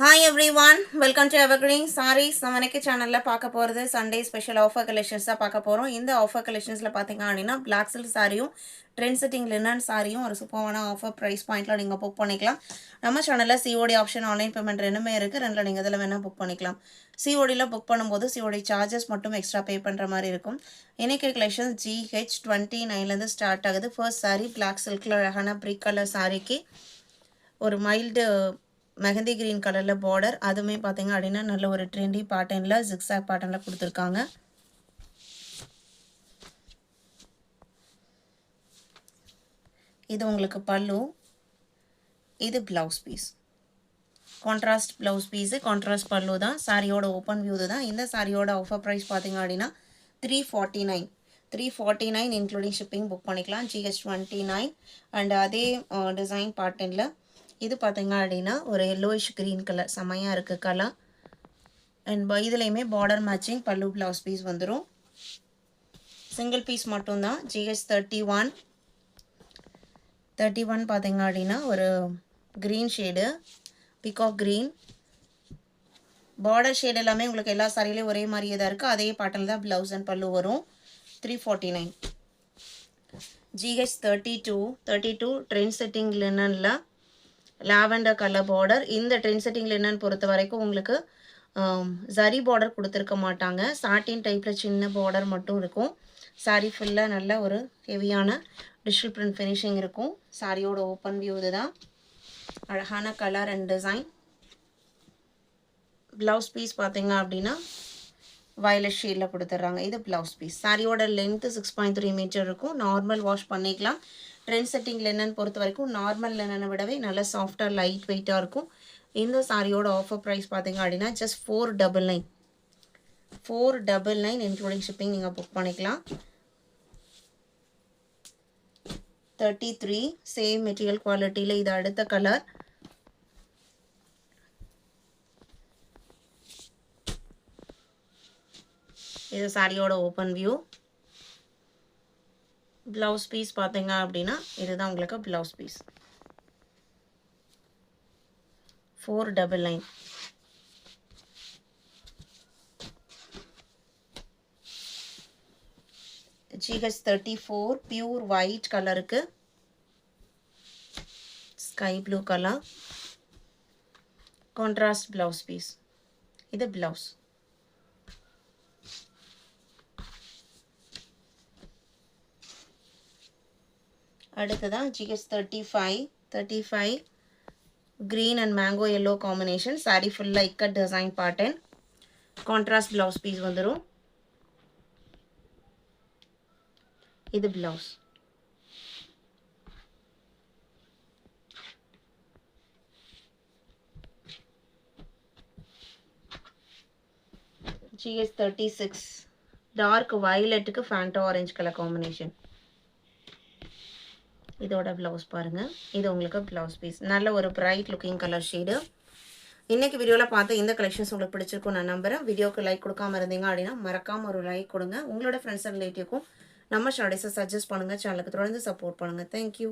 Hi everyone, welcome to Evergreen Sarees. நம்ம இன்னைக்கு சேனல்ல பார்க்க போகிறது சண்டே ஸ்பெஷல் ஆஃபர் கலெக்ஷன்ஸ் தான் பார்க்க போகிறோம். இந்த ஆஃபர் கலெக்ஷன்ஸில் பார்த்தீங்க அப்படின்னா பிளாக் சில்க் சாரியும் ட்ரெண்ட் செட்டிங் லினன் சாரியும் ஒரு சூப்பரான ஆஃபர் ப்ரைஸ் பாயிண்ட்டில் நீங்கள் புக் பண்ணிக்கலாம். நம்ம சேனலில் சிஓடி ஆப்ஷன் ஆன்லைன் பேமெண்ட் ரெண்டுமே இருக்குது. ரெண்டில் நீங்கள் இதில் வேணால் புக் பண்ணிக்கலாம். சிஓடியில் புக் பண்ணும்போது சிஓடி சார்ஜஸ் மட்டும் எக்ஸ்ட்ரா பே பண்ணுற மாதிரி இருக்கும். இன்றைக்கி கலெக்ஷன் GH29லேருந்து ஸ்டார்ட் ஆகுது. ஃபர்ஸ்ட் சாரீ பிளாக் சில்கில் அழகான பிரிக் கலர் சாரிக்கு ஒரு மைல்டு மெஹந்தி கிரீன் கலரில் பார்டர், அதுவுமே பார்த்தீங்க அப்படின்னா நல்ல ஒரு ட்ரெண்டி பேட்டர்னில் ஜிக்ஸாக் பேட்டர்னில் கொடுத்துருக்காங்க. இது உங்களுக்கு பல்லு, இது blouse piece, contrast blouse piece, contrast pallu தான். சாரியோட ஓப்பன் வியூ தான். இந்த சாரியோட ஆஃபர் ப்ரைஸ் பார்த்தீங்க அப்படின்னா 349 இன்க்ளூடிங் ஷிப்பிங் புக் பண்ணிக்கலாம். GH29 அண்ட் அதே டிசைன் பேட்டர்னில் இது பார்த்தீங்க அப்படின்னா ஒரு எல்லோயிஷ் க்ரீன் கலர் செம்மையாக இருக்குது கலர். அண்ட் இதுலேயுமே பார்டர் மேட்சிங் பல்லு ப்ளவுஸ் பீஸ் வந்துடும். சிங்கிள் பீஸ் மட்டும்தான். GH31 பார்த்தீங்க அப்படின்னா ஒரு green shade, peacock green. Border shade எல்லாமே உங்களுக்கு எல்லா சாரிலையும் ஒரே மாதிரியே தான் இருக்குது. அதே பேட்டர்னில் தான் ப்ளவுஸ் அண்ட் பல்லு வரும். 349. GH32 ட்ரெண்ட் செட்டிங் லினனில் லாவெண்டர் கலர் பார்டர். இந்த ட்ரெண்ட் செட்டிங் லினன் பொறுத்த வரைக்கும் உங்களுக்கு ஜரி பார்டர் கொடுத்துருக்க மாட்டாங்க. சாட்டின் டைப்பில் சின்ன பார்டர் மட்டும் இருக்கும். சாரீ ஃபுல்லாக நல்ல ஒரு ஹெவியான டிஜிட்டல் பிரிண்ட் ஃபினிஷிங் இருக்கும். சாரியோட ஓப்பன் வியூ இதுதான். அழகான colour and design. Blouse piece பார்த்தீங்க அப்படின்னா வயலட் ஷேடில் கொடுத்துட்றாங்க. இது ப்ளவுஸ் பீஸ். சாரியோட லென்த்து 6.3 மீட்டர் இருக்கும். நார்மல் வாஷ் பண்ணிக்கலாம். ட்ரெண்ட் செட்டிங் லினன் பொறுத்த வரைக்கும் நார்மல் லினனை விடவே நல்ல சாஃப்டாக லைட் வெயிட்டாக இருக்கும். இந்த சாரியோட ஆஃபர் ப்ரைஸ் பார்த்தீங்க அப்படின்னா ஜஸ்ட் 499 இன்க்ளூடிங் ஷிப்பிங் நீங்கள் புக் பண்ணிக்கலாம். 33 சேம் மெட்டீரியல் குவாலிட்டியில் இது அடுத்த கலர். இது சாரியோட ஓப்பன் வியூ. ப்ளவுஸ் பீஸ் பார்த்தீங்க அப்படின்னா இதுதான் உங்களுக்கு blouse piece. 499. GH34 pure white கலருக்கு sky blue colour, contrast blouse piece. இது ப்ளவுஸ். அடுத்ததான் GH35 green and mango yellow combination. Sari ஃபுல்லாக ikat design pattern. Contrast blouse piece வந்துடும். இது ப்ளவுஸ். GH36 டார்க் வயலட்டுக்கு ஃபேண்டா ஆரஞ்சு கலர் காம்பினேஷன். இதோட ப்ளவுஸ் பாருங்கள். இது உங்களுக்கு ப்ளவுஸ் பீஸ். நல்ல ஒரு பிரைட் லுக்கிங் கலர் ஷேடு. இன்றைக்கி வீடியோவில் பார்த்து இந்த கலெக்ஷன்ஸ் உங்களுக்கு பிடிச்சிருக்கும் நான் நம்புகிறேன். வீடியோக்கு லைக் கொடுக்காம இருந்தீங்க அப்படின்னா மறக்காமல் ஒரு லைக் கொடுங்க. உங்களோட ஃப்ரெண்ட்ஸ் அண்ட் ரிலேட்டிவ்க்கும் நம்ம ஷார்ட்ஸை சஜஸ்ட் பண்ணுங்கள். சேனலுக்கு தொடர்ந்து சப்போர்ட் பண்ணுங்கள். தேங்க்யூ.